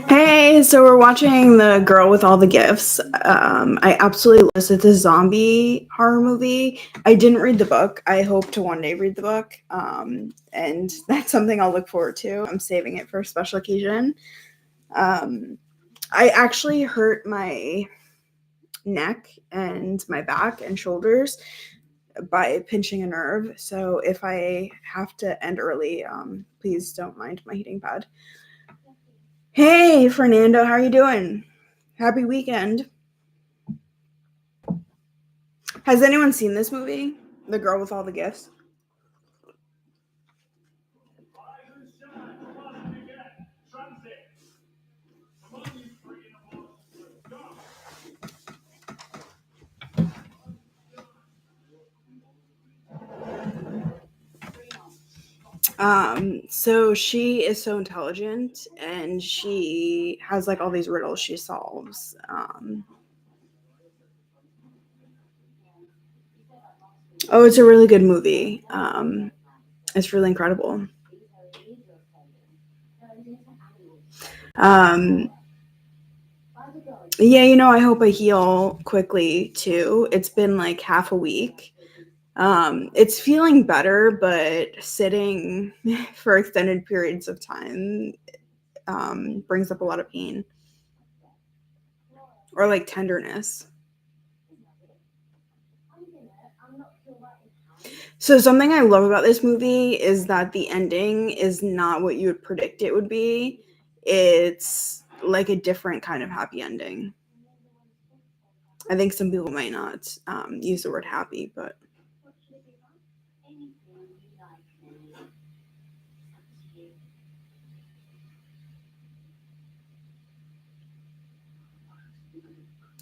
Hey, so we're watching The Girl with All the Gifts. I absolutely love this. It's a zombie horror movie. I didn't read the book. I hope to one day read the book. And that's something I'll look forward to. I'm saving it for a special occasion. Um, I actually hurt my neck and my back and shoulders by pinching a nerve. So if I have to end early, please don't mind my heating pad. Hey, Fernando, how are you doing? Happy weekend. Has anyone seen this movie? The Girl with All the Gifts? So she is so intelligent and she has like all these riddles she solves. Oh, it's a really good movie. It's really incredible. Um, yeah, I hope I heal quickly too. It's been like half a week. It's feeling better, but sitting for extended periods of time brings up a lot of pain or like tenderness. So something I love about this movie is that the ending is not what you would predict it would be. It's like a different kind of happy ending. I think some people might not use the word happy, but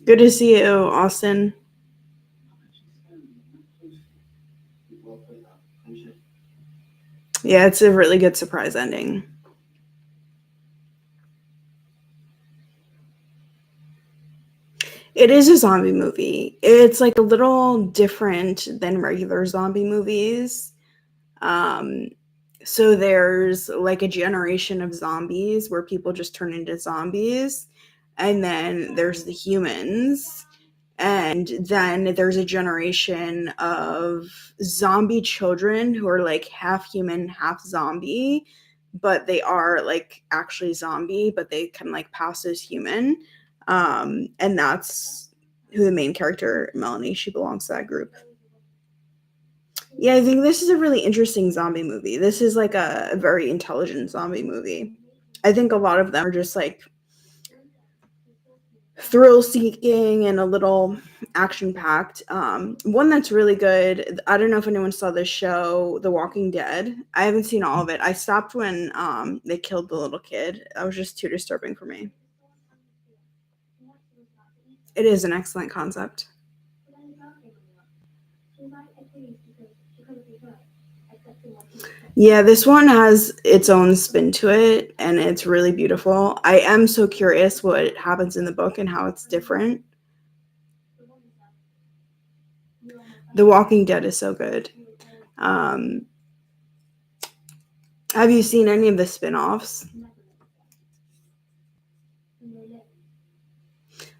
good to see you, Austin. Yeah, it's a really good surprise ending. It is a zombie movie. It's like a little different than regular zombie movies. Um, so there's like a generation of zombies where people just turn into zombies, and then there's the humans, and then there's a generation of zombie children who are like half human, half zombie, but they are like actually zombie, but they can like pass as human. And that's who the main character, Melanie, she belongs to that group. Yeah, I think this is a really interesting zombie movie. This is like a very intelligent zombie movie. I think a lot of them are just like thrill seeking and a little action packed. One that's really good. I don't know if anyone saw this show, The Walking Dead. I haven't seen all of it. I stopped when they killed the little kid. That was just too disturbing for me. It is an excellent concept. Yeah, this one has its own spin to it and it's really beautiful. I am so curious what happens in the book and how it's different. The Walking Dead is so good. Um, have you seen any of the spin-offs?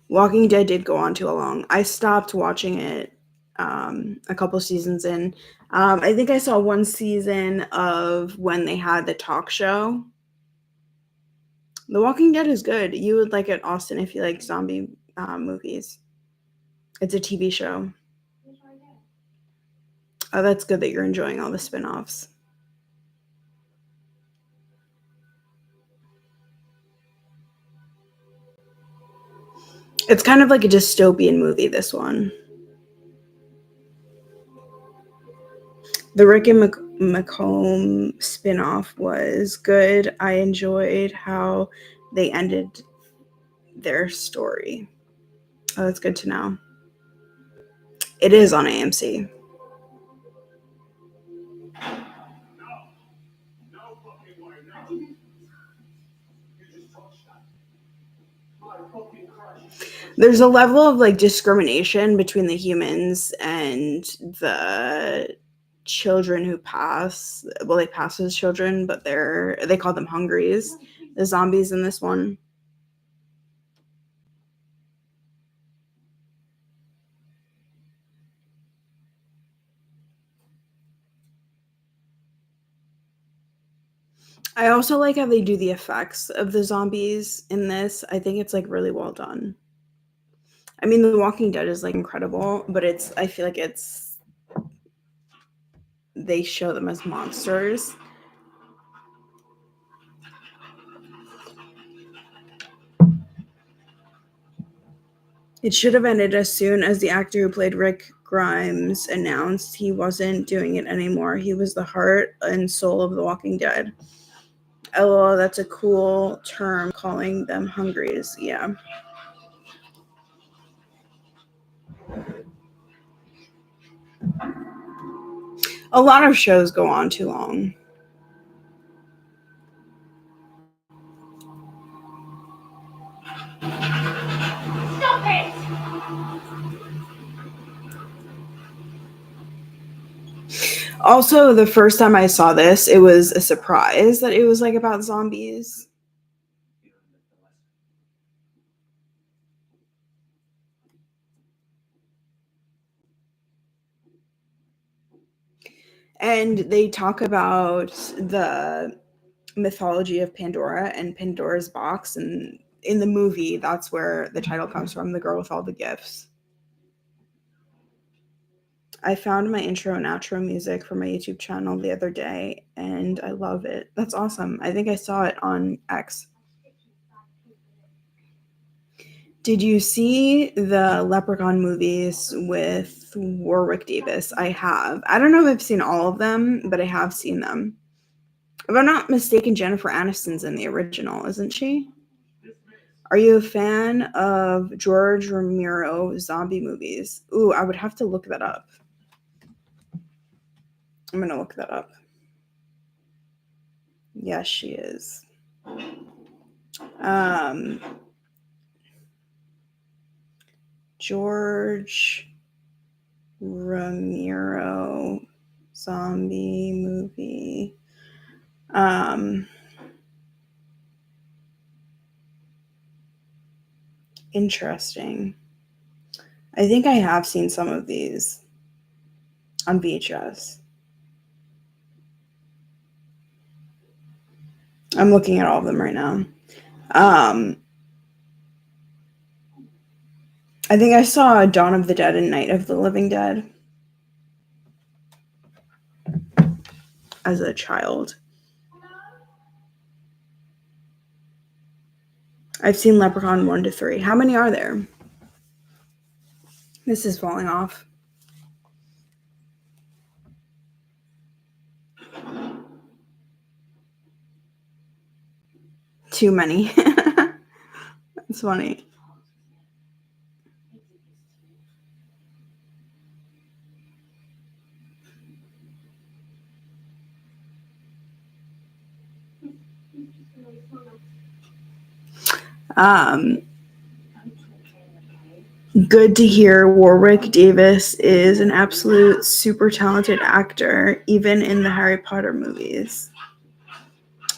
Walking Dead did go on too long. I stopped watching it a couple seasons in. I think I saw one season of when they had the talk show. The Walking Dead is good. You would like it, Austin, if you like zombie movies. It's a TV show. Oh, that's good that you're enjoying all the spin-offs. It's kind of like a dystopian movie, this one. The Rick and McComb spin-off was good. I enjoyed how they ended their story. Oh, that's good to know. It is on AMC. There's a level of like discrimination between the humans and the children who pass. Well, they pass as children, but they call them hungries. the zombies in this one. I also like how they do the effects of the zombies in this. I think it's like really well done. I mean, The Walking Dead is like incredible, but I feel like they show them as monsters. It should have ended as soon as the actor who played Rick Grimes announced he wasn't doing it anymore. He was the heart and soul of The Walking Dead. LOL, that's a cool term, calling them hungries. Yeah. A lot of shows go on too long. Stop it! Also, the first time I saw this, it was a surprise that it was like about zombies. And they talk about the mythology of Pandora and Pandora's box, and in the movie that's where the title comes from, The Girl with All the Gifts. I found my intro and outro music for my YouTube channel the other day and I love it. That's awesome. I think I saw it on X. Did you see the Leprechaun movies with Warwick Davis? I have. I don't know if I've seen all of them, but I have seen them. If I'm not mistaken, Jennifer Aniston's in the original, isn't she? Are you a fan of George Romero zombie movies? Ooh, I would have to look that up. I'm going to look that up. Yes, she is. George Romero zombie movie. Interesting. I think I have seen some of these on VHS. I'm looking at all of them right now. I think I saw Dawn of the Dead and Night of the Living Dead as a child. I've seen Leprechaun 1 to 3. How many are there? This is falling off. Too many. It's funny. Good to hear Warwick Davis is an absolute super talented actor, even in the Harry Potter movies.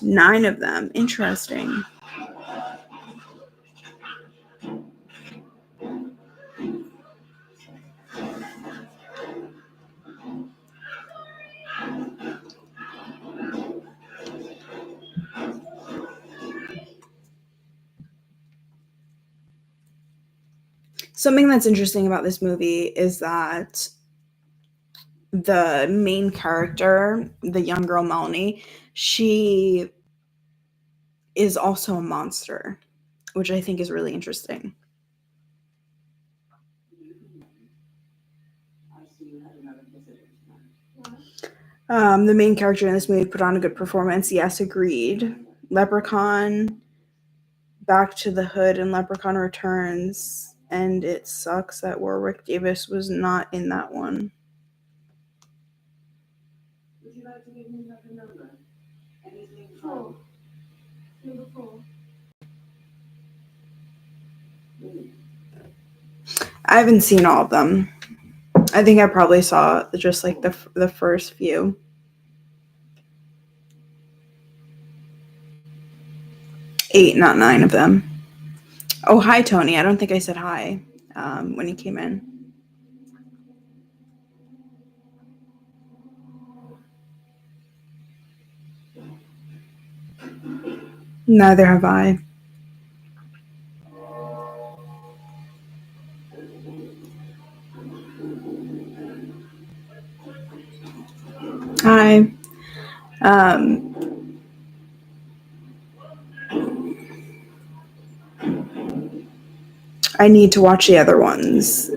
9 of them. Interesting. Something that's interesting about this movie is that the main character, the young girl Melanie, she is also a monster, which I think is really interesting. The main character in this movie put on a good performance. Yes, agreed. Leprechaun, Back to the Hood, and Leprechaun Returns. And it sucks that Warwick Davis was not in that one. Would you like to give me another number? Anything? 4. Number 4. I haven't seen all of them. I think I probably saw just like the first few. 8, not 9 of them. Oh, hi, Tony. I don't think I said hi when he came in. Neither have I. Hi. I need to watch the other ones.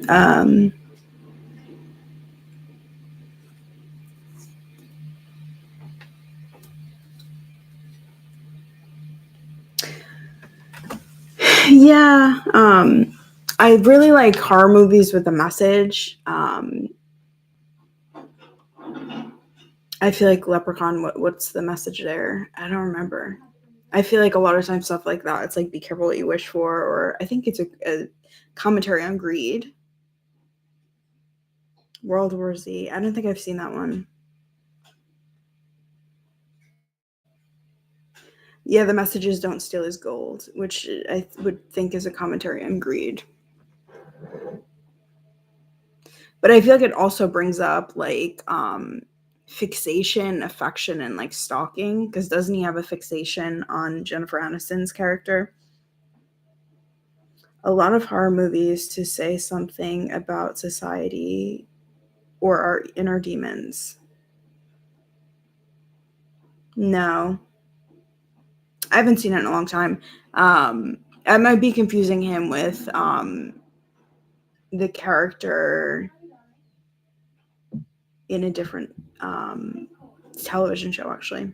Yeah. I really like horror movies with a message. I feel like Leprechaun, what's the message there? I don't remember. I feel like a lot of times stuff like that, it's like be careful what you wish for, or I think it's a commentary on greed. World War Z. I don't think I've seen that one. Yeah, the message is don't steal his gold, which I would think is a commentary on greed. But I feel like it also brings up like fixation, affection, and like stalking, because doesn't he have a fixation on Jennifer Aniston's character? A lot of horror movies to say something about society or our inner demons. No, I haven't seen it in a long time. I might be confusing him with the character in a different television show, actually.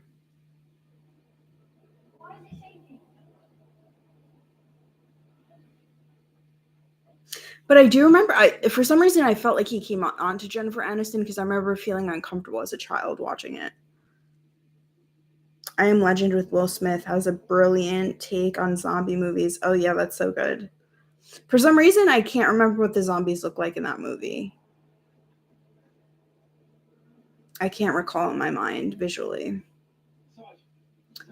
But I do remember, for some reason, I felt like he came on to Jennifer Aniston because I remember feeling uncomfortable as a child watching it. I Am Legend with Will Smith has a brilliant take on zombie movies. Oh, yeah, that's so good. For some reason, I can't remember what the zombies look like in that movie. I can't recall in my mind visually.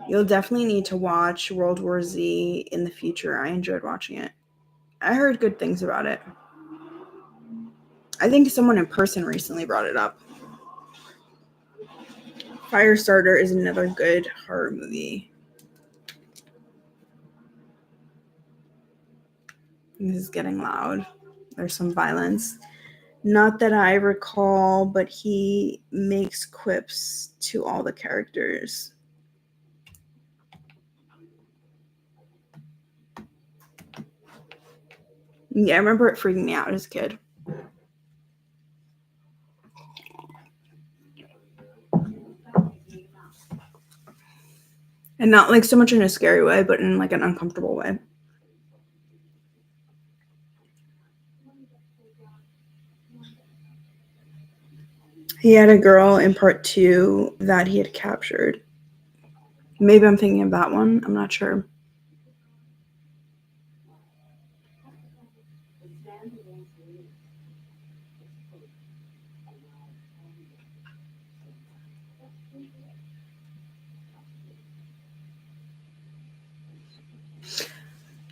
You'll definitely need to watch World War Z in the future. I enjoyed watching it. I heard good things about it. I think someone in person recently brought it up. Firestarter is another good horror movie. This is getting loud. There's some violence. Not that I recall, but he makes quips to all the characters. Yeah, I remember it freaking me out as a kid. And not like so much in a scary way, but in like an uncomfortable way. He had a girl in part 2 that he had captured. Maybe I'm thinking of that one. I'm not sure.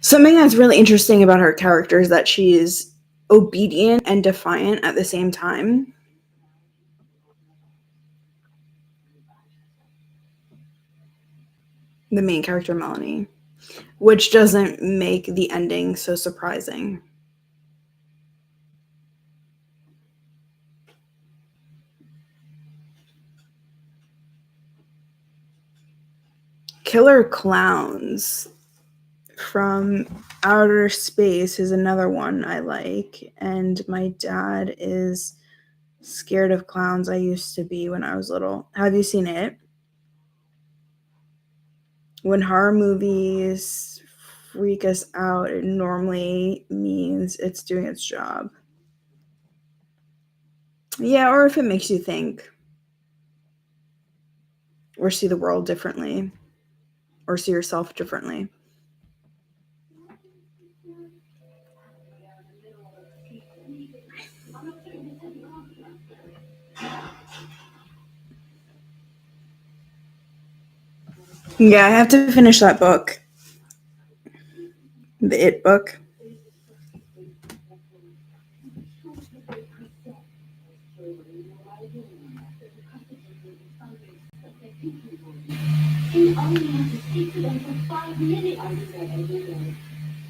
Something that's really interesting about her character is that she's obedient and defiant at the same time. The main character, Melanie, which doesn't make the ending so surprising. Killer Clowns from Outer Space is another one I like, and my dad is scared of clowns. I used to be when I was little. Have you seen it? When horror movies freak us out, it normally means it's doing its job. Yeah, or if it makes you think or see the world differently or see yourself differently. Yeah, I have to finish that book. The It book. You only have to speak to them for 5 minutes. I do that every day.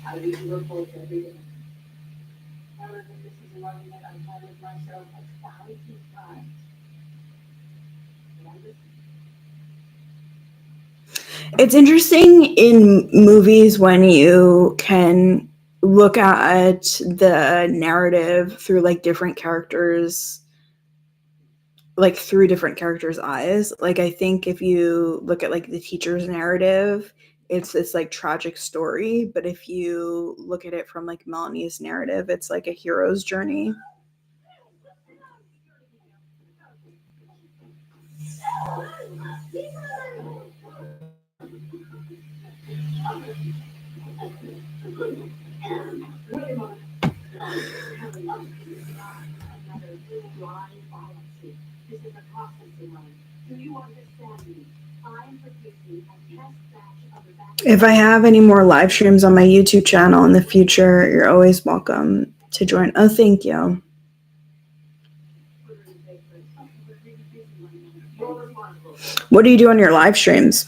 I read the reports every day. However, this is an argument I've had with myself 1,000 times. It's interesting in movies when you can look at the narrative through like different characters, like through different characters' eyes. Like I think if you look at like the teacher's narrative, it's this like tragic story, but if you look at it from like Melanie's narrative, it's like a hero's journey. This is a processing line. Do you understand me? I'm producing a test batch of the vaccine. If I have any more live streams on my YouTube channel in the future, you're always welcome to join. Oh, thank you. What do you do on your live streams?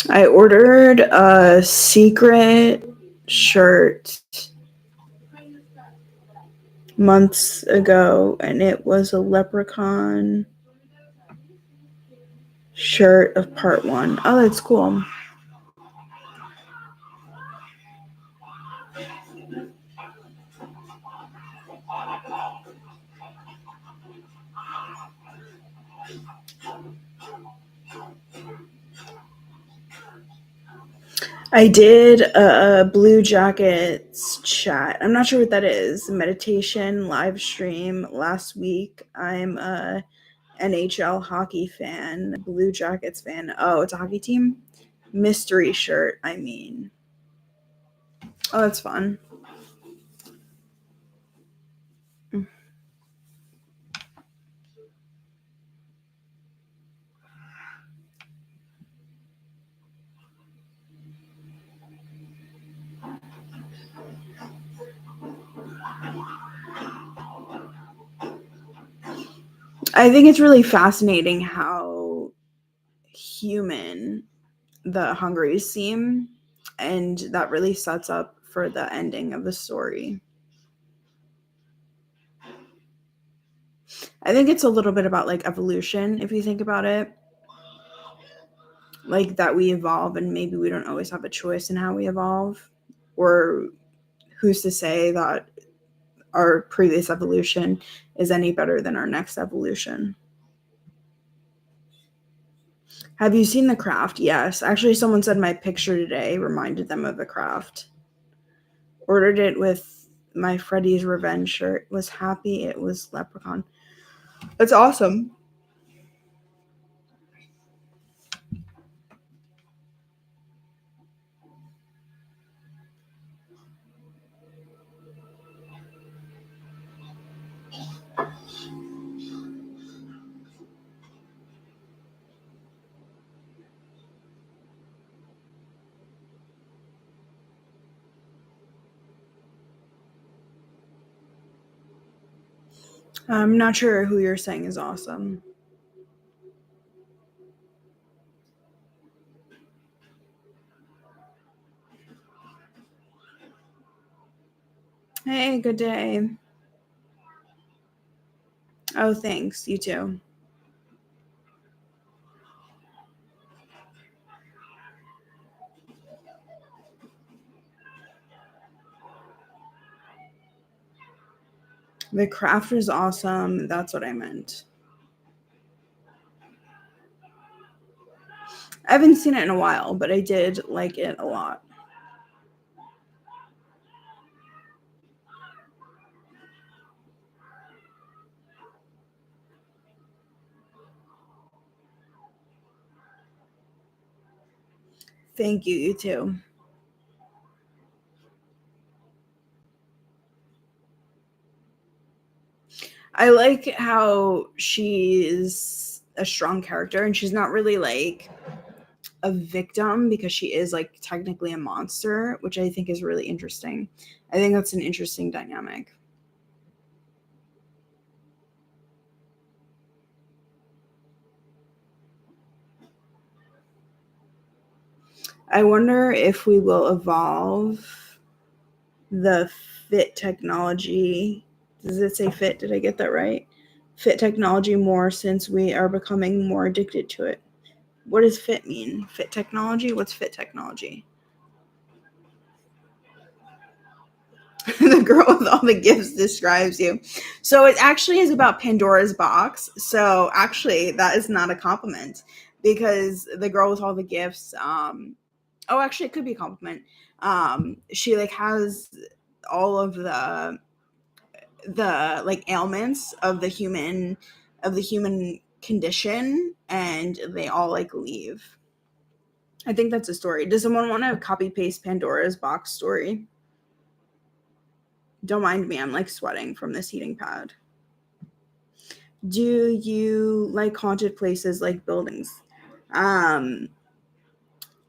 I ordered a secret shirt months ago, and it was a leprechaun shirt of part 1. Oh, that's cool. I did a Blue Jackets chat. I'm not sure what that is. Meditation live stream last week. I'm a NHL hockey fan, Blue Jackets fan. Oh, it's a hockey team? Mystery shirt, I mean. Oh, that's fun. I think it's really fascinating how human the Hungries seem, and that really sets up for the ending of the story. I think it's a little bit about like evolution, if you think about it. Like that we evolve, and maybe we don't always have a choice in how we evolve. Or who's to say that our previous evolution is any better than our next evolution? Have you seen The Craft? Yes. Actually, someone said my picture today reminded them of The Craft. Ordered it with my Freddy's Revenge shirt. Was happy it was Leprechaun. That's awesome. I'm not sure who you're saying is awesome. Hey, good day. Oh, thanks. You too. The Craft was awesome. That's what I meant. I haven't seen it in a while, but I did like it a lot. Thank you. You too. I like how she's a strong character and she's not really like a victim because she is like technically a monster, which I think is really interesting. I think that's an interesting dynamic. I wonder if we will evolve the fit technology. Does it say fit? Did I get that right? Fit technology more since we are becoming more addicted to it. What does fit mean? Fit technology? What's fit technology? The girl with all the gifts describes you. So it actually is about Pandora's box. So actually, that is not a compliment because the girl with all the gifts. Oh, actually, it could be a compliment. She like has all of the like ailments of the human condition, and they all like leave. I think that's a story. Does someone want to copy paste Pandora's box story? Don't mind me, I'm like sweating from this heating pad. Do you like haunted places like buildings? Um,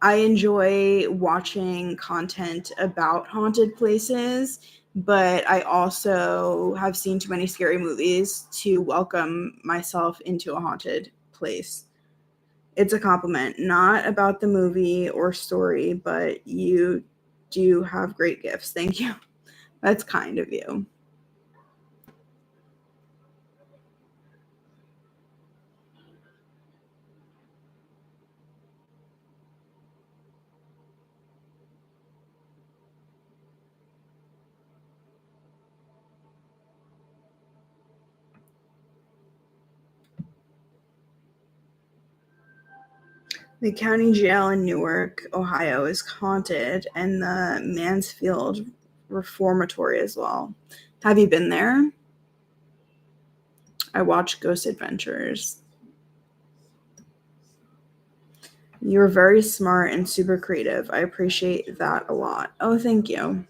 I enjoy watching content about haunted places, but I also have seen too many scary movies to welcome myself into a haunted place. It's a compliment, not about the movie or story, but you do have great gifts. Thank you. That's kind of you. The county jail in Newark, Ohio is haunted, and the Mansfield Reformatory as well. Have you been there? I watched Ghost Adventures. You're very smart and super creative. I appreciate that a lot. Oh, thank you.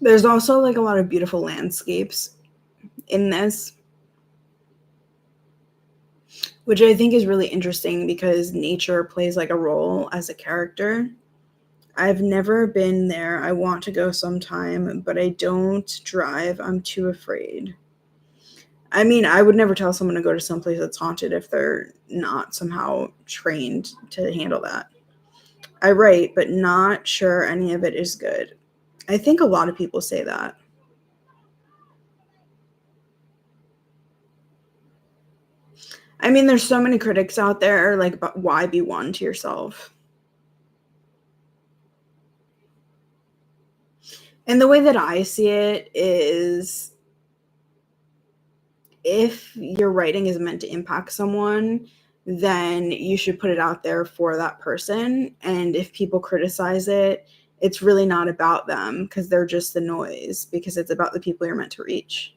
There's also like a lot of beautiful landscapes in this, which I think is really interesting because nature plays like a role as a character. I've never been there. I want to go sometime, but I don't drive. I'm too afraid. I mean, I would never tell someone to go to someplace that's haunted if they're not somehow trained to handle that. I write, but not sure any of it is good. I think a lot of people say that. I mean, there's so many critics out there, like, but why be one to yourself? And the way that I see it is if your writing is meant to impact someone, then you should put it out there for that person. And if people criticize it, it's really not about them because they're just the noise, because it's about the people you're meant to reach.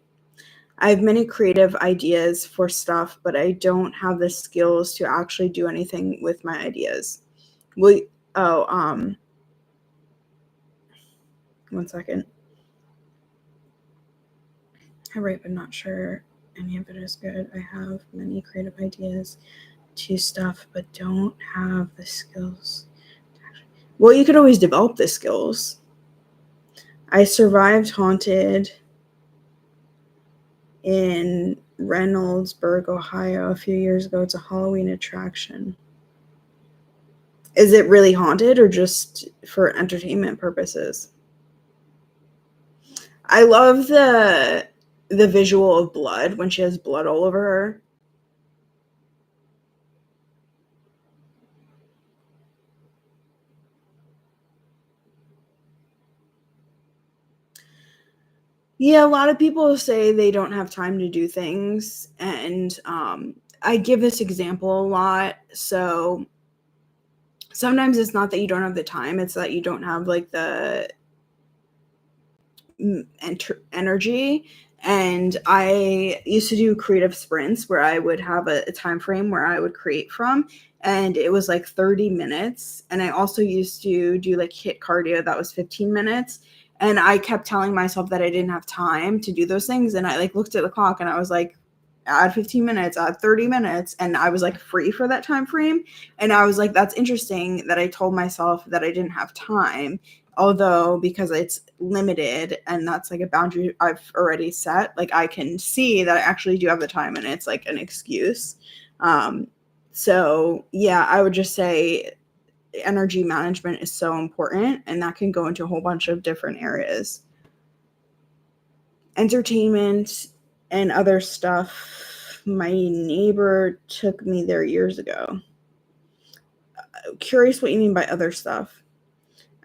I have many creative ideas for stuff, but I don't have the skills to actually do anything with my ideas. Will oh, one second. I write, but not sure any of it is good. I have many creative ideas to stuff, but don't have the skills. Well, you could always develop the skills. I survived haunted in Reynoldsburg, Ohio, a few years ago. It's a Halloween attraction. Is it really haunted or just for entertainment purposes? I love the visual of blood when she has blood all over her. Yeah, a lot of people say they don't have time to do things, and I give this example a lot. So sometimes it's not that you don't have the time, it's that you don't have like the energy. And I used to do creative sprints where I would have a time frame where I would create from, and it was like 30 minutes. And I also used to do like HIIT cardio that was 15 minutes. And I kept telling myself that I didn't have time to do those things. And I like looked at the clock and I was like, add 15 minutes, add 30 minutes. And I was like free for that time frame. And I was like, that's interesting that I told myself that I didn't have time. Although, because it's limited and that's like a boundary I've already set, like I can see that I actually do have the time and it's like an excuse. So yeah, I would just say energy management is so important, and that can go into a whole bunch of different areas. Entertainment and other stuff. My neighbor took me there years ago. Curious what you mean by other stuff.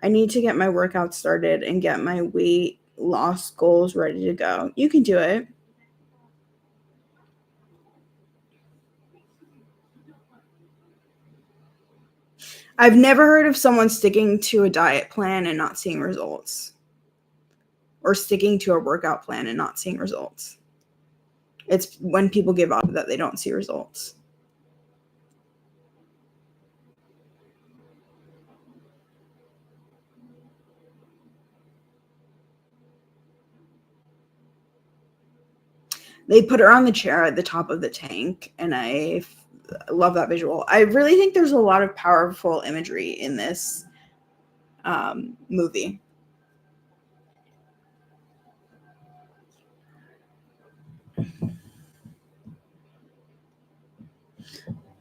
I need to get my workout started and get my weight loss goals ready to go. You can do it. I've never heard of someone sticking to a diet plan and not seeing results, or sticking to a workout plan and not seeing results. It's when people give up that they don't see results. They put her on the chair at the top of the tank, and I love that visual. I really think there's a lot of powerful imagery in this movie.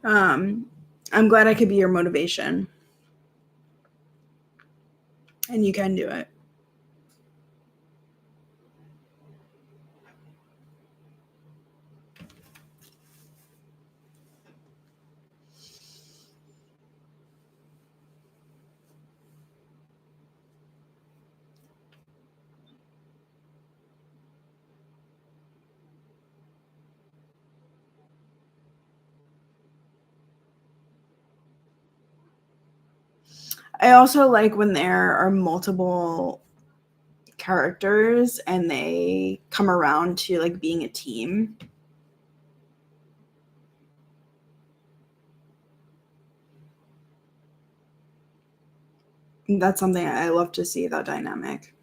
I'm glad I could be your motivation, and you can do it. I also like when there are multiple characters and they come around to like being a team. That's something I love to see, that dynamic.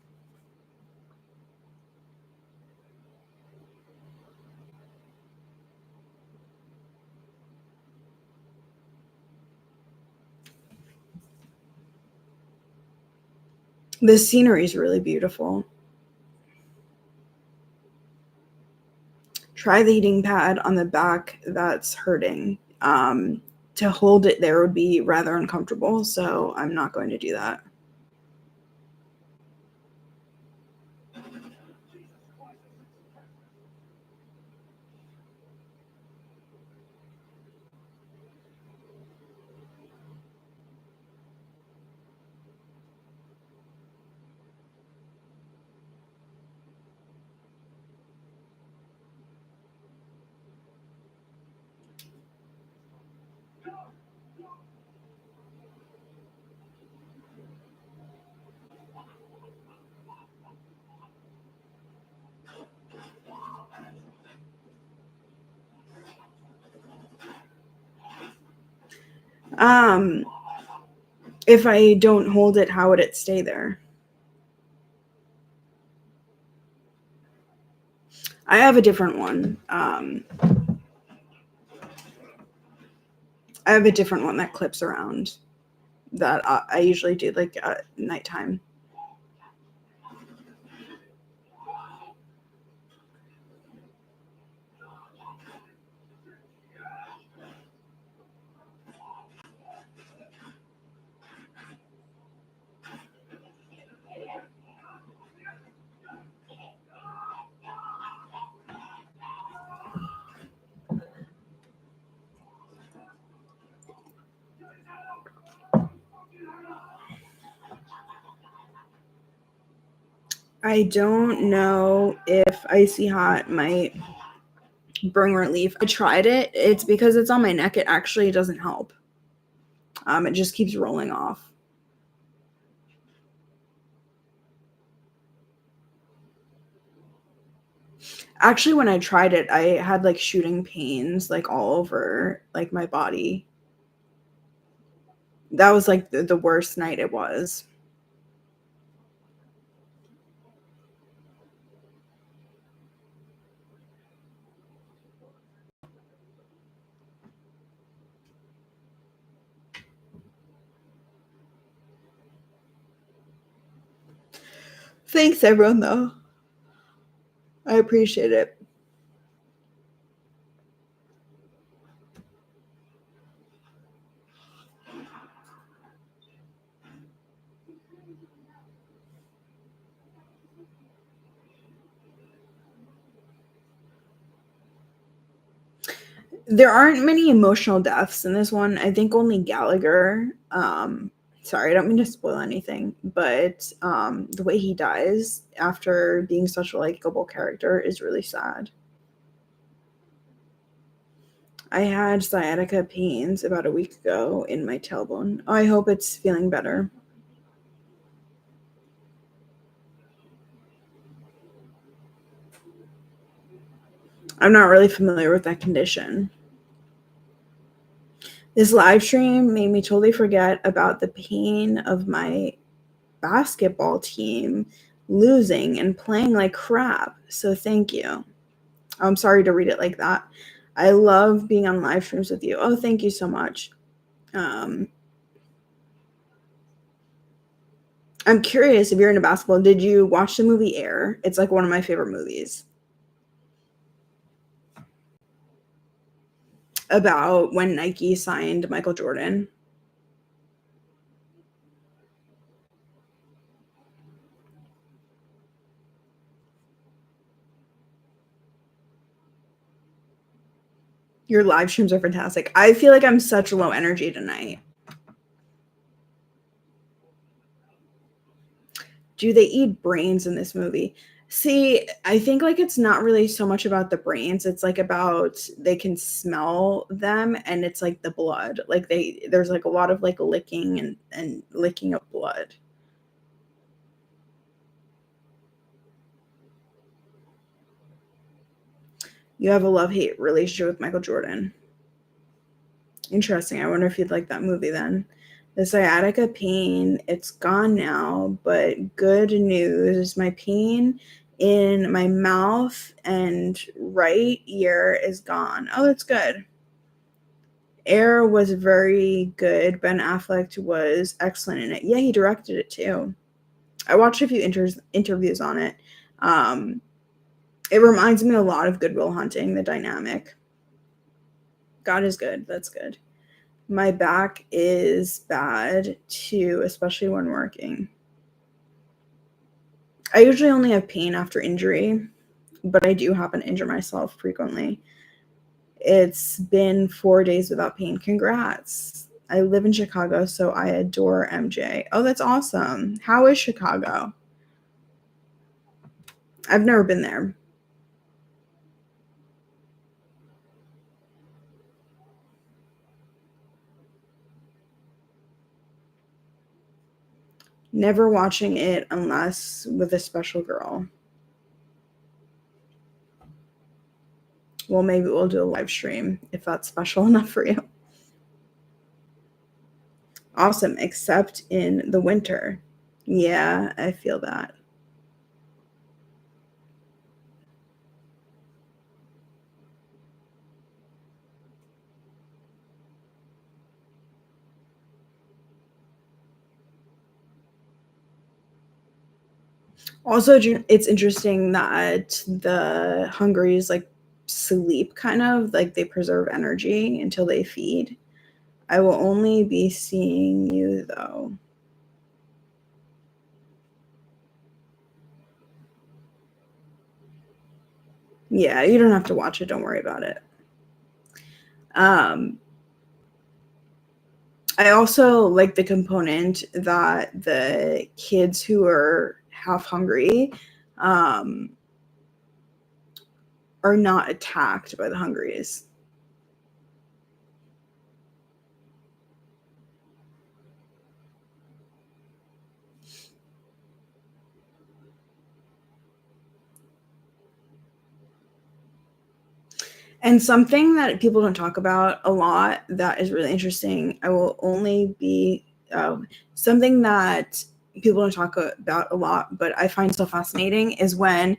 The scenery is really beautiful. Try the heating pad on the back that's hurting. To hold it there would be rather uncomfortable, so I'm not going to do that. Um, if I don't hold it, how would it stay there? I have a different one. I have a different one that clips around that I usually do like at nighttime. I don't know if icy hot might bring relief. I tried it. It's because it's on my neck. It actually doesn't help. It just keeps rolling off. Actually, when I tried it, I had like shooting pains like all over like my body. That was like the worst night it was. Thanks, everyone, though. I appreciate it. There aren't many emotional deaths in this one. I think only Gallagher. Sorry, I don't mean to spoil anything, but the way he dies after being such a likable character is really sad. I had sciatica pains about a week ago in my tailbone. Oh, I hope it's feeling better. I'm not really familiar with that condition. This live stream made me totally forget about the pain of my basketball team losing and playing like crap. So thank you. I'm sorry to read it like that. I love being on live streams with you. Oh, thank you so much. Um, I'm curious if you're into basketball. Did you watch the movie Air? It's like one of my favorite movies about when Nike signed Michael Jordan. Your live streams are fantastic. I feel like I'm such low energy tonight. Do they eat brains in this movie? See, I think like it's not really so much about the brains. It's like about they can smell them and it's like the blood. Like there's like a lot of like licking and licking of blood. You have a love-hate relationship with Michael Jordan. Interesting. I wonder if you'd like that movie then. The sciatica pain, it's gone now, but good news, my pain in my mouth and right ear is gone. Oh, that's good. Air was very good. Ben Affleck was excellent in it. Yeah, he directed it too. I watched a few interviews on it. It reminds me a lot of Good Will Hunting, the dynamic. God is good. That's good. My back is bad too, especially when working. I usually only have pain after injury, but I do happen to injure myself frequently. It's been 4 days without pain. Congrats. I live in Chicago, so I adore MJ. Oh, that's awesome. How is Chicago? I've never been there. Never watching it unless with a special girl. Well, maybe we'll do a live stream if that's special enough for you. Awesome, except in the winter. Yeah, I feel that. Also, it's interesting that the Hungries like sleep kind of like they preserve energy until they feed. I will only be seeing you though. Yeah, you don't have to watch it. Don't worry about it. Um, I also like the component that the kids who are half hungry um, are not attacked by the Hungries. And something that people don't talk about a lot that is really interesting, I will only be something that people don't talk about a lot, but I find so fascinating is when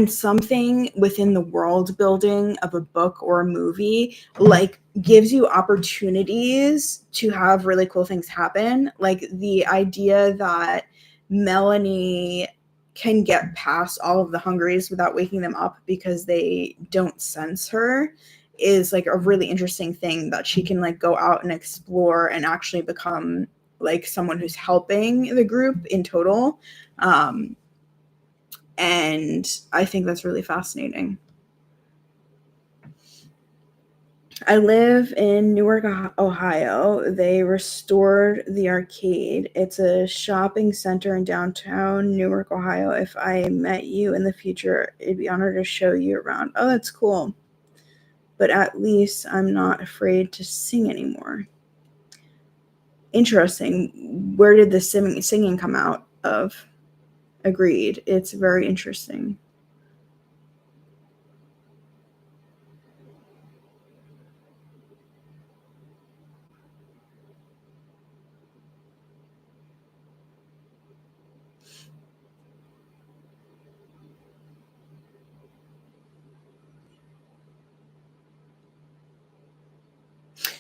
something within the world building of a book or a movie like gives you opportunities to have really cool things happen. Like the idea that Melanie can get past all of the Hungries without waking them up because they don't sense her is like a really interesting thing, that she can like go out and explore and actually become like someone who's helping the group in total. And I think that's really fascinating. I live in Newark, Ohio. They restored the arcade. It's a shopping center in downtown Newark, Ohio. If I met you in the future, it'd be honored to show you around. Oh, that's cool. But at least I'm not afraid to sing anymore. Interesting. Where did the singing come out of? Agreed. It's very interesting.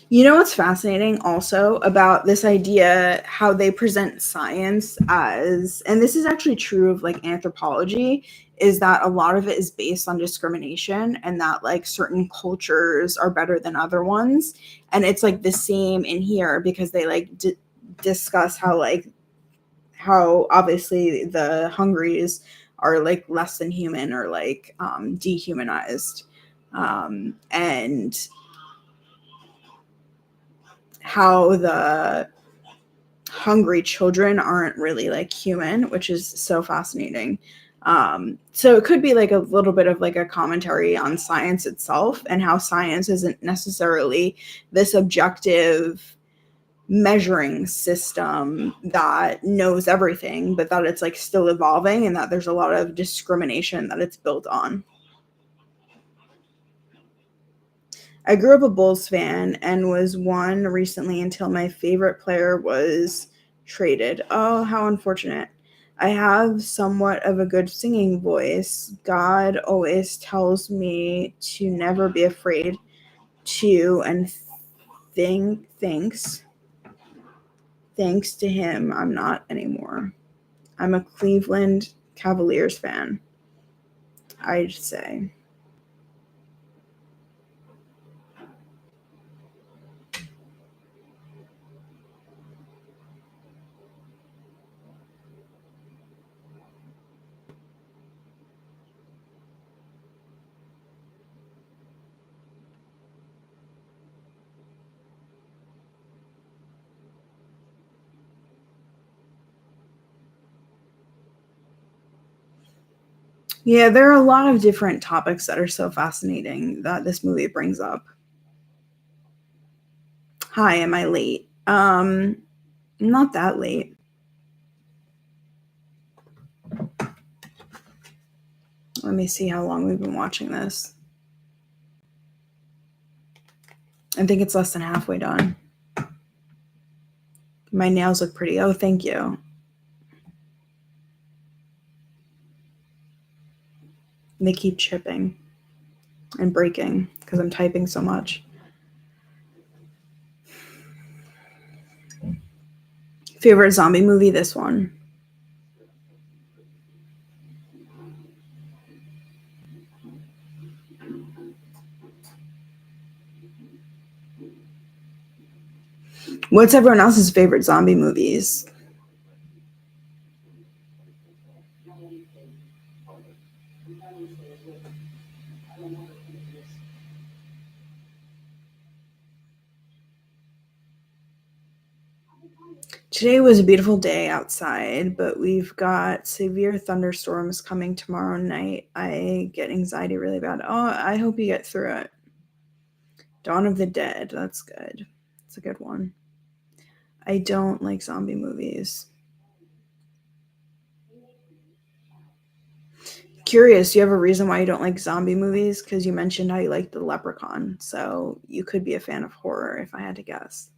You know what's fascinating also about this idea, how they present science as, and this is actually true of like anthropology, is that a lot of it is based on discrimination, and that like certain cultures are better than other ones. And it's like the same in here, because they like discuss how like, how obviously the Hungries are like less than human, or like dehumanized. And how the hungry children aren't really like human, which is so fascinating. So it could be like a little bit of like a commentary on science itself, and how science isn't necessarily this objective measuring system that knows everything, but that it's like still evolving, and that there's a lot of discrimination that it's built on. I grew up a Bulls fan and was one recently until my favorite player was traded. Oh, how unfortunate. I have somewhat of a good singing voice. God always tells me to never be afraid to, and thanks to him, I'm not anymore. I'm a Cleveland Cavaliers fan, I'd say. Yeah, there are a lot of different topics that are so fascinating that this movie brings up. Hi, am I late? Not that late. Let me see how long we've been watching this. I think it's less than halfway done. My nails look pretty. Oh, thank you. They keep chipping and breaking because I'm typing so much. Favorite zombie movie? This one. What's everyone else's favorite zombie movies? Today was a beautiful day outside, but we've got severe thunderstorms coming tomorrow night. I get anxiety really bad. Oh, I hope you get through it. Dawn of the Dead. That's good. It's a good one. I don't like zombie movies. curious, do you have a reason why you don't like zombie movies? Because you mentioned how you like the Leprechaun, so you could be a fan of horror if I had to guess.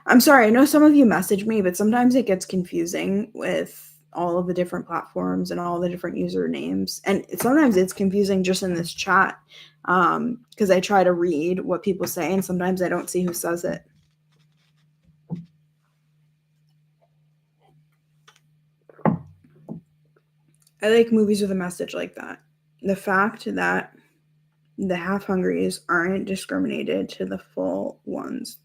I'm sorry, I know some of you message me, but sometimes it gets confusing with all of the different platforms and all the different usernames. And sometimes it's confusing just in this chat because I try to read what people say and sometimes I don't see who says it. I like movies with a message like that. The fact that the half-hungries aren't discriminated to the full ones.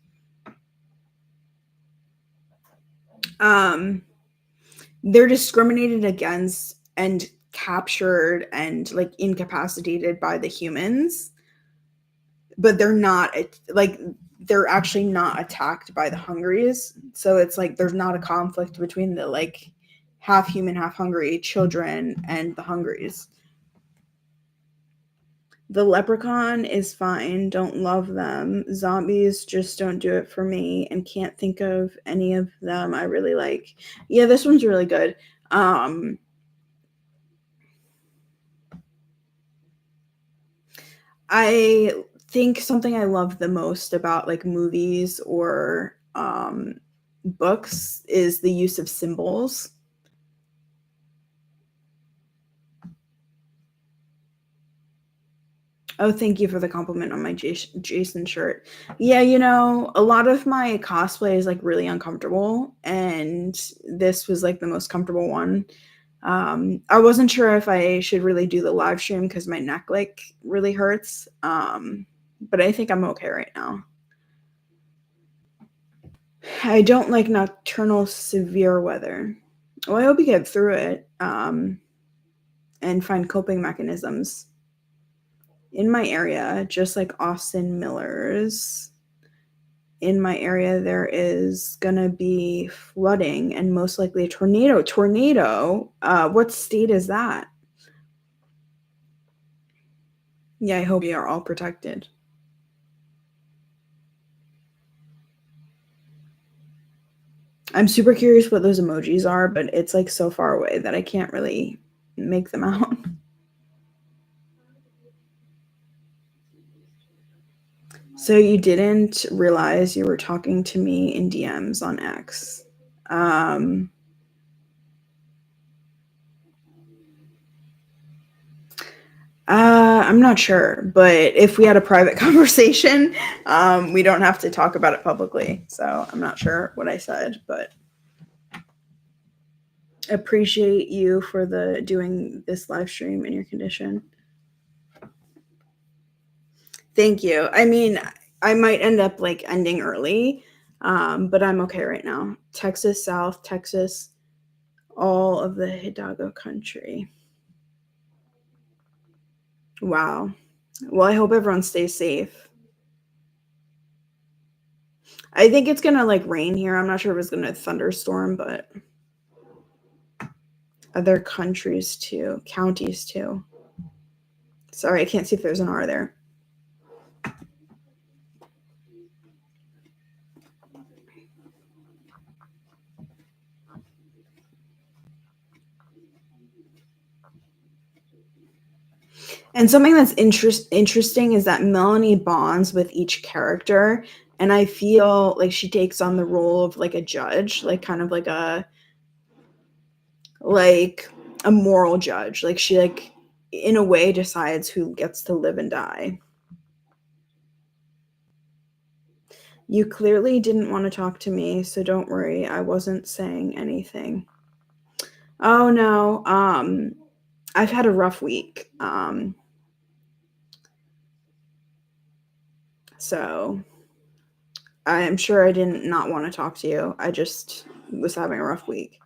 They're discriminated against and captured and like incapacitated by the humans, but they're not like they're actually not attacked by the hungries. So it's like there's not a conflict between the like half human, half hungry children and the hungries. The Leprechaun is fine. Don't love them. Zombies just don't do it for me and can't think of any of them I really like. Yeah, this one's really good. I think something I love the most about like movies or books is the use of symbols. Oh, thank you for the compliment on my Jason shirt. Yeah, you know, a lot of my cosplay is like really uncomfortable, and this was like the most comfortable one. I wasn't sure if I should really do the live stream because my neck like really hurts. But I think I'm okay right now. I don't like nocturnal severe weather. Well, I hope you get through it and find coping mechanisms. In my area, just like Austin Miller's, in my area, there is going to be flooding and most likely a tornado. Tornado? What state is that? Yeah, I hope you are all protected. I'm super curious what those emojis are, but it's like so far away that I can't really make them out. So you didn't realize you were talking to me in DMs on X. I'm not sure, but if we had a private conversation, we don't have to talk about it publicly. So I'm not sure what I said, but appreciate you for the doing this live stream in your condition. Thank you. I mean, I might end up like ending early, but I'm okay right now. Texas, South Texas, all of the Hidalgo country. Wow. Well, I hope everyone stays safe. I think it's gonna like rain here. I'm not sure if it's gonna thunderstorm, but other countries too, counties too. Sorry, I can't see if there's an R there. And something that's interesting is that Melanie bonds with each character, and I feel like she takes on the role of like a judge, like kind of like a moral judge. Like she like in a way decides who gets to live and die. You clearly didn't want to talk to me, so don't worry. I wasn't saying anything. Oh no. I've had a rough week. So I'm sure I didn't not want to talk to you. I just was having a rough week.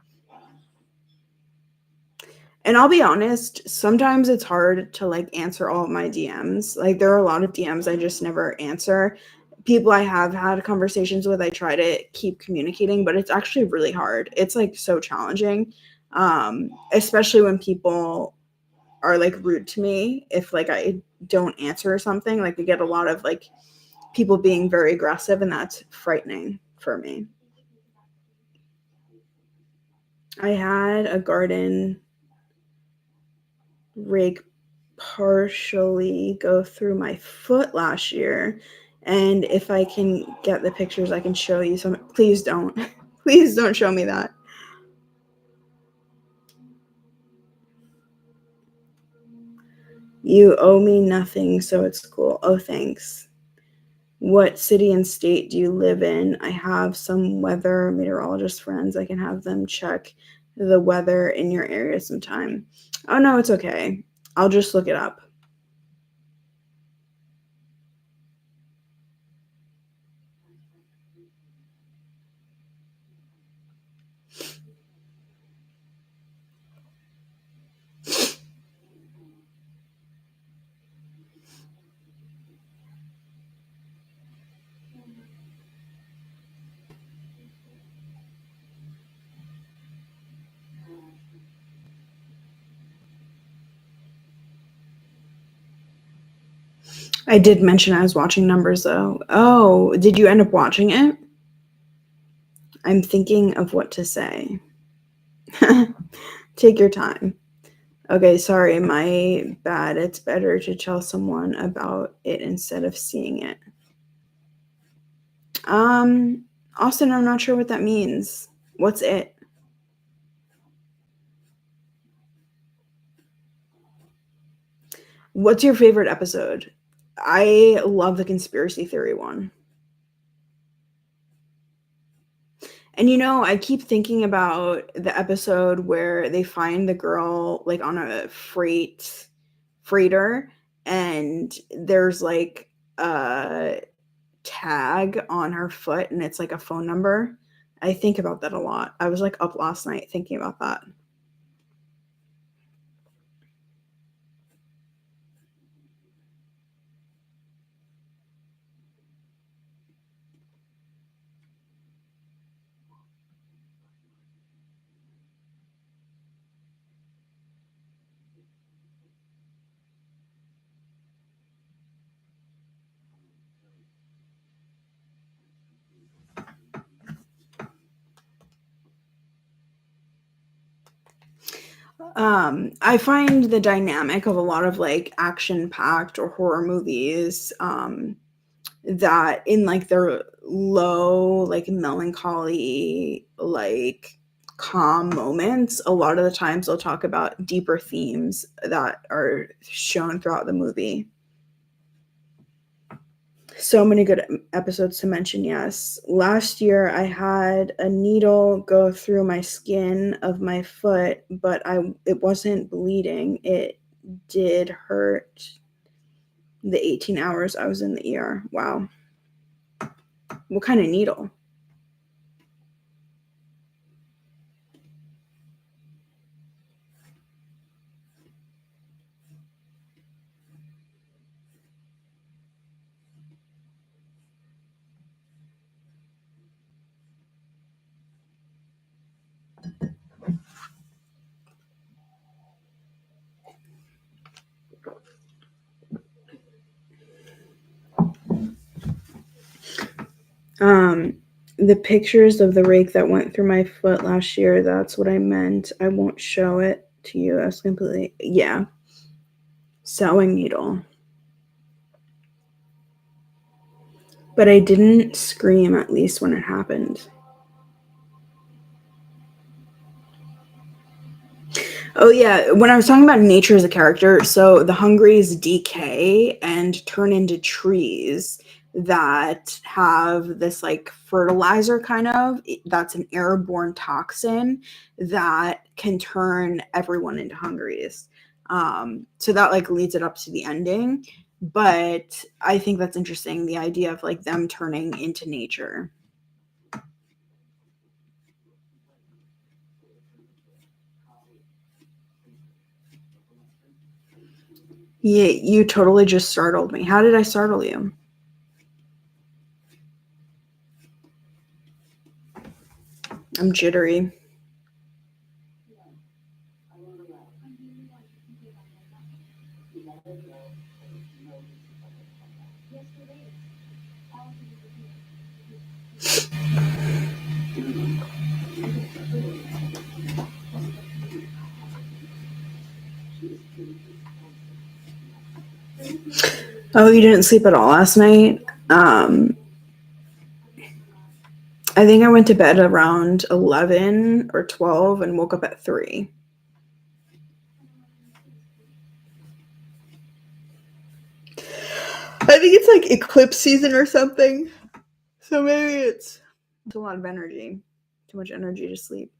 And I'll be honest, sometimes it's hard to like answer all of my DMs. Like there are a lot of DMs I just never answer. People I have had conversations with, I try to keep communicating, but it's actually really hard. It's like so challenging. Especially when people are like rude to me if like I don't answer or something. Like I get a lot of like people being very aggressive, and that's frightening for me. I had a garden rake partially go through my foot last year. And if I can get the pictures, I can show you some. Please don't. Please don't show me that. You owe me nothing, so it's cool. Oh, thanks. What city and state do you live in? I have some weather meteorologist friends. I can have them check the weather in your area sometime. Oh, no, it's okay. I'll just look it up. I did mention I was watching Numbers, though. Oh, did you end up watching it? I'm thinking of what to say. Take your time. Okay, sorry, my bad. It's better to tell someone about it instead of seeing it. Austin, I'm not sure what that means. What's it? What's your favorite episode? I love the conspiracy theory one. And I keep thinking about the episode where they find the girl like on a freighter, and there's like a tag on her foot and it's like a phone number. I think about that a lot. I was like up last night thinking about that. I find the dynamic of a lot of like action-packed or horror movies that in like their low, like melancholy, like calm moments, a lot of the times they'll talk about deeper themes that are shown throughout the movie. So many good episodes to mention, yes. Last year I had a needle go through my skin of my foot, but it wasn't bleeding. It did hurt the 18 hours I was in the ER. Wow. What kind of needle? The pictures of the rake that went through my foot last year, that's what I meant. I won't show it to you. I was completely, yeah. Sewing needle. But I didn't scream, at least when it happened. Oh yeah, when I was talking about nature as a character, so the Hungries decay and turn into trees that have this like fertilizer kind of, that's an airborne toxin that can turn everyone into Hungries. So that like leads it up to the ending. But I think that's interesting, the idea of like them turning into nature. Yeah, you totally just startled me. How did I startle you? I'm jittery. Oh, you didn't sleep at all last night? I think I went to bed around 11 or 12 and woke up at 3. I think it's like eclipse season or something. So maybe it's a lot of energy. Too much energy to sleep.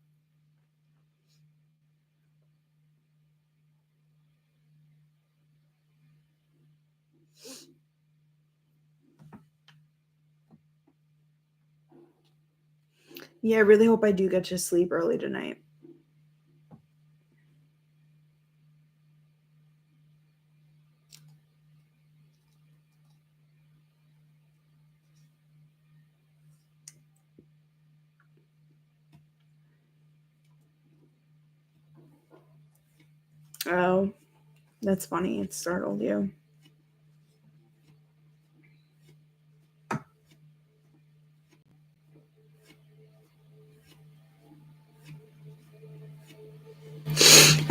Yeah, I really hope I do get to sleep early tonight. Oh, that's funny. It startled you.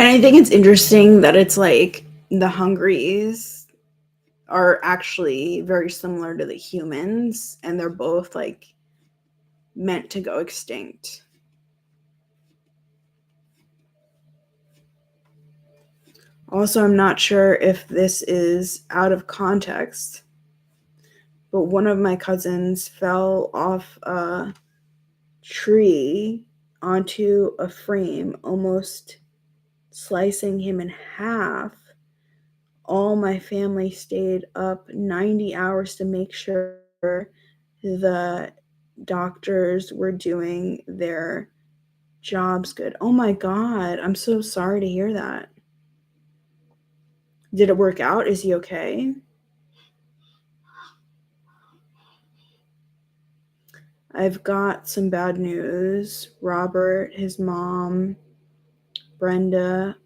And I think it's interesting that it's like the Hungries are actually very similar to the humans, and they're both like meant to go extinct. Also, I'm not sure if this is out of context, but one of my cousins fell off a tree onto a frame, almost slicing him in half. All my family stayed up 90 hours to make sure the doctors were doing their jobs good. Oh my God, I'm so sorry to hear that. Did it work out? Is he okay? I've got some bad news. Robert, his mom, Brenda,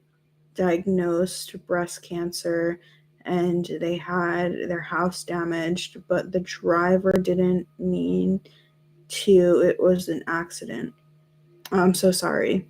diagnosed breast cancer, and they had their house damaged, but the driver didn't mean to. It was an accident. I'm so sorry.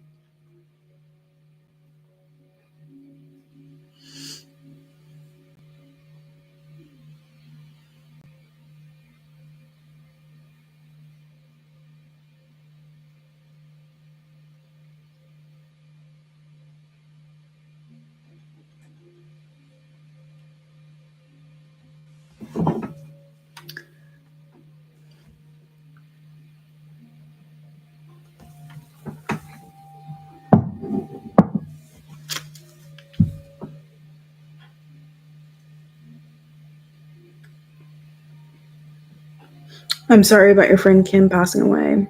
I'm sorry about your friend Kim passing away.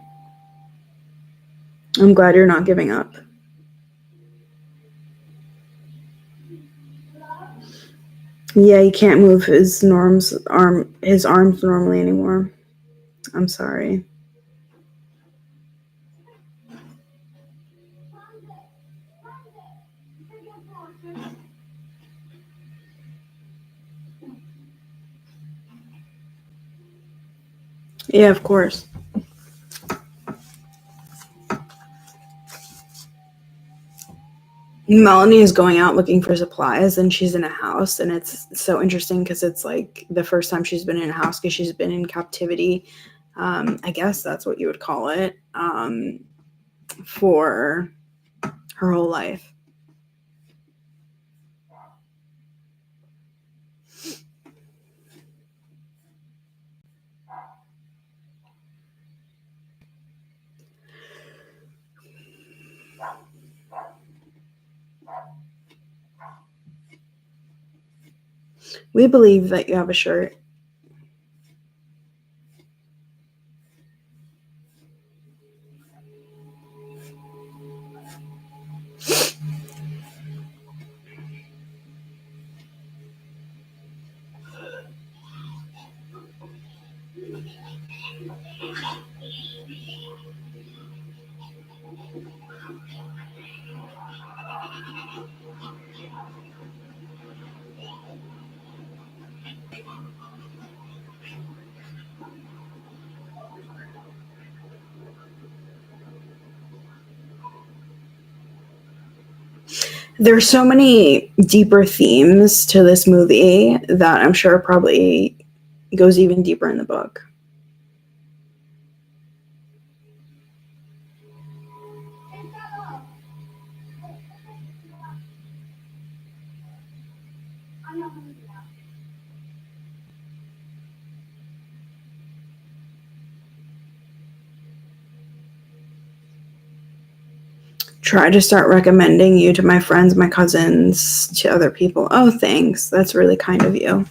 I'm glad you're not giving up. Yeah, he can't move his arms normally anymore. I'm sorry. Yeah, of course. Melanie is going out looking for supplies, and she's in a house, and it's so interesting because it's like the first time she's been in a house because she's been in captivity. I guess that's what you would call it, for her whole life. We believe that you have a shirt. There's so many deeper themes to this movie that I'm sure probably goes even deeper in the book. Try to start recommending you to my friends, my cousins, to other people. Oh, thanks. That's really kind of you.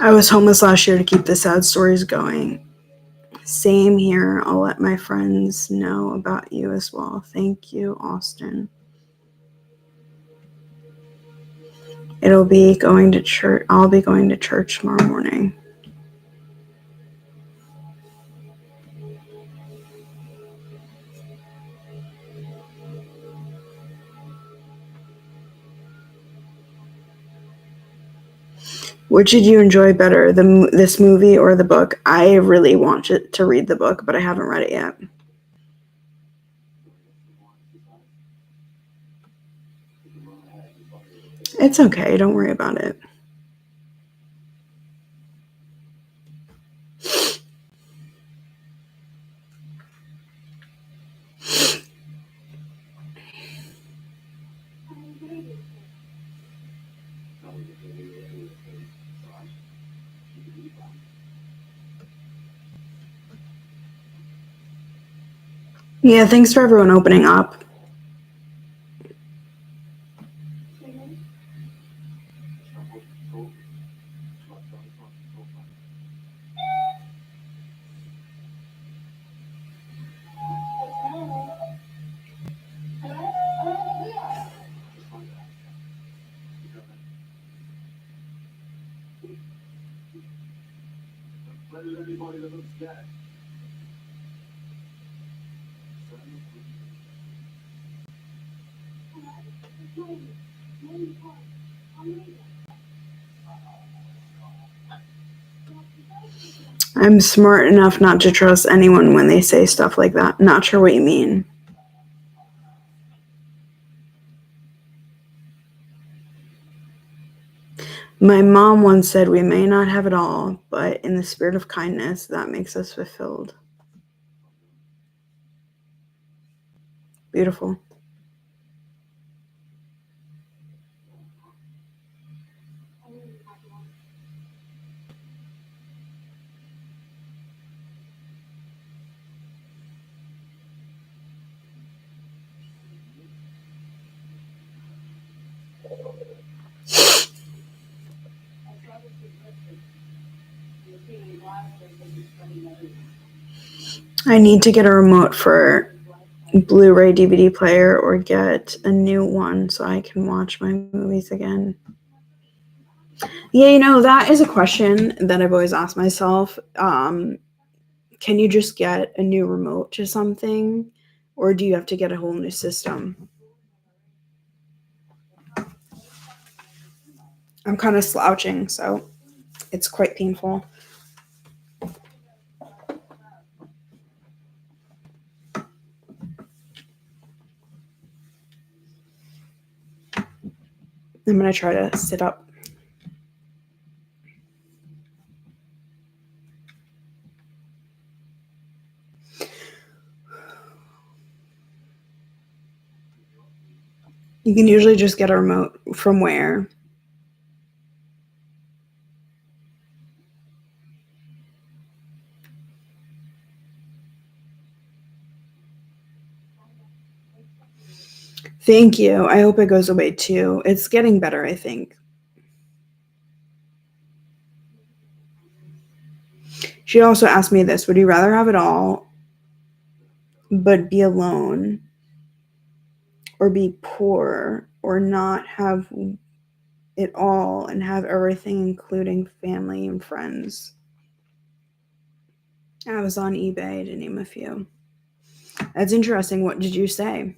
I was homeless last year to keep the sad stories going. Same here. I'll let my friends know about you as well. Thank you, Austin. I'll be going to church tomorrow morning. Which did you enjoy better, this movie or the book? I really want to read the book, but I haven't read it yet. It's okay. Don't worry about it. Yeah, thanks for everyone opening up. I'm smart enough not to trust anyone when they say stuff like that. Not sure what you mean. My mom once said we may not have it all, but in the spirit of kindness, that makes us fulfilled. Beautiful. I need to get a remote for Blu-ray DVD player or get a new one so I can watch my movies again. Yeah, that is a question that I've always asked myself. Can you just get a new remote to something, or do you have to get a whole new system? I'm kind of slouching, so it's quite painful. I'm going to try to sit up. You can usually just get a remote from where? Thank you. I hope it goes away too. It's getting better, I think. She also asked me this: would you rather have it all but be alone, or be poor, or not have it all and have everything, including family and friends. I was on eBay, to name a few. That's interesting. What did you say?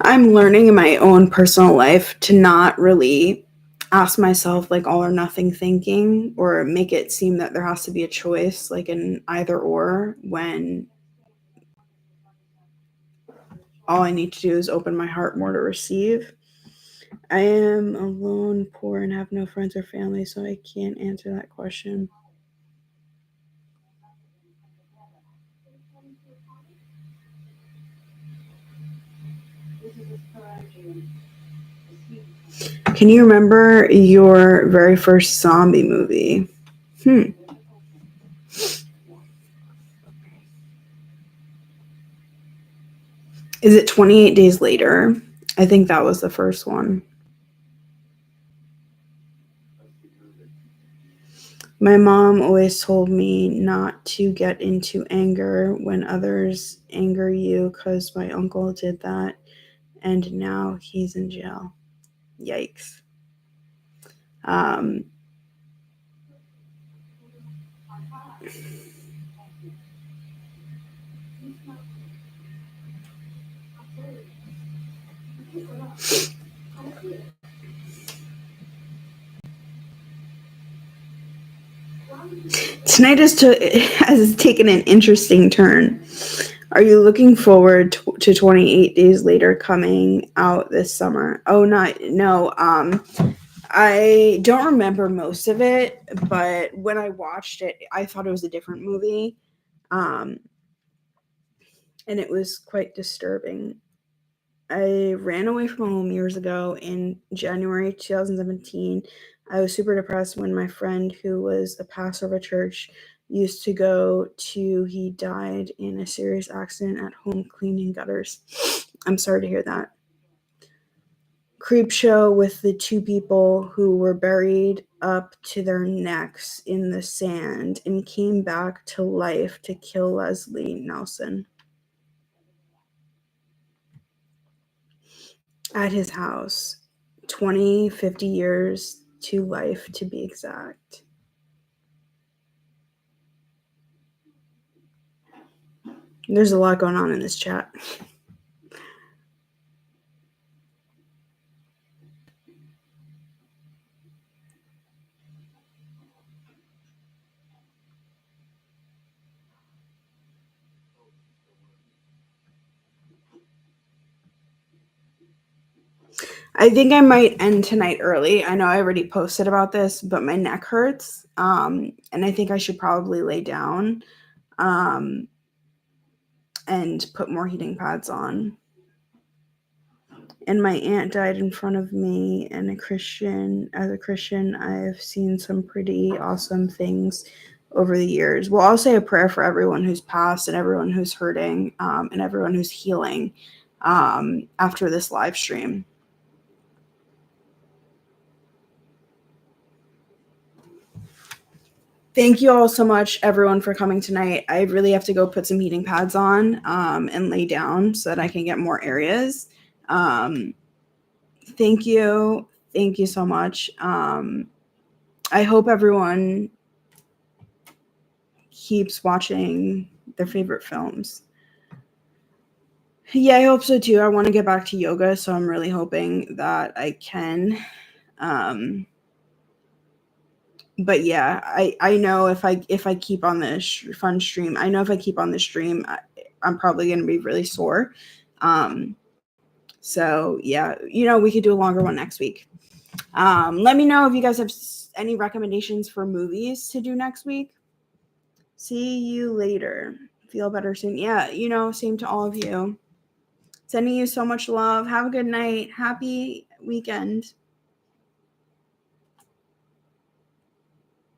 I'm learning in my own personal life to not really ask myself like all or nothing thinking or make it seem that there has to be a choice, like an either or, when all I need to do is open my heart more to receive. I am alone, poor, and have no friends or family, so I can't answer that question. This is encouraging. Can you remember your very first zombie movie? Is it 28 Days Later? I think that was the first one. My mom always told me not to get into anger when others anger you because my uncle did that and now he's in jail. Yikes. Um, Tonight has taken an interesting turn. Are you looking forward to 28 Days Later coming out this summer? Oh, no. I don't remember most of it, but when I watched it, I thought it was a different movie. And it was quite disturbing. I ran away from home years ago in January 2017. I was super depressed when my friend, who was a pastor of a church, used to go to, he died in a serious accident at home cleaning gutters. I'm sorry to hear that. Creep show with the two people who were buried up to their necks in the sand and came back to life to kill Leslie Nelson at his house. 20, 50 years to life, to be exact. There's a lot going on in this chat. I think I might end tonight early. I know I already posted about this, but my neck hurts. And I think I should probably lay down and put more heating pads on. And my aunt died in front of me, and as a Christian, I've seen some pretty awesome things over the years. Well, I'll say a prayer for everyone who's passed and everyone who's hurting and everyone who's healing after this live stream. Thank you all so much, everyone, for coming tonight. I really have to go put some heating pads on and lay down so that I can get more areas. Thank you. Thank you so much. I hope everyone keeps watching their favorite films. Yeah, I hope so too. I want to get back to yoga, so I'm really hoping that I can. But yeah, I know if I keep on this fun stream, I know if I keep on this stream, I'm probably going to be really sore. So yeah, we could do a longer one next week. Let me know if you guys have any recommendations for movies to do next week. See you later. Feel better soon. Yeah, same to all of you. Sending you so much love. Have a good night. Happy weekend.